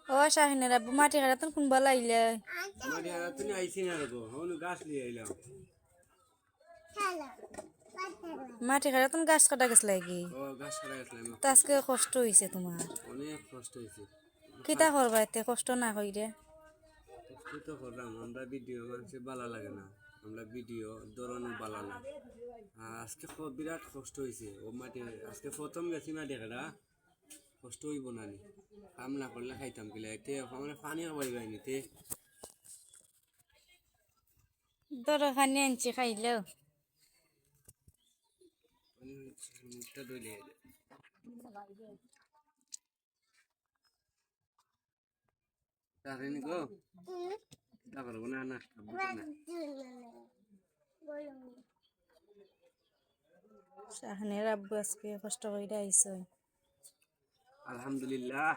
ও শাহিনের আব্বু মাটি কাটাতন কোন বলা আইলে মাটি হারা তুমি আইসি না রে হন গাছ নিয়ে আইলাম মাটি কাটাতন গাছ কাটা গেছ লাগি ও গাছ কাটা গেছিলাম তা আজকে কষ্ট হয়েছে তোমার অনেক কষ্ট হয়েছে কিতা করবা এতে কষ্ট না কইরে কষ্ট তো করলাম আমরা ভিডিও মানুষের ভালো লাগে না আমরা ভিডিও দৌড়ানো ভালো না আজকে বিরাট কষ্ট হয়েছে ও মাটি আজকে প্রথম গেছি মাটি কাটা কষ্ট হইব না নি কাম না করলে খাইতাম কিলা এতে আমার পানি খাবার গাইনি তে দর খানি আনছি খাইলেও মুখটা ধুইলে তাহলে গো তা করবো না না না শাহিনের আব্বু আজকে কষ্ট কইরা আইছে আলহামদুলিল্লাহ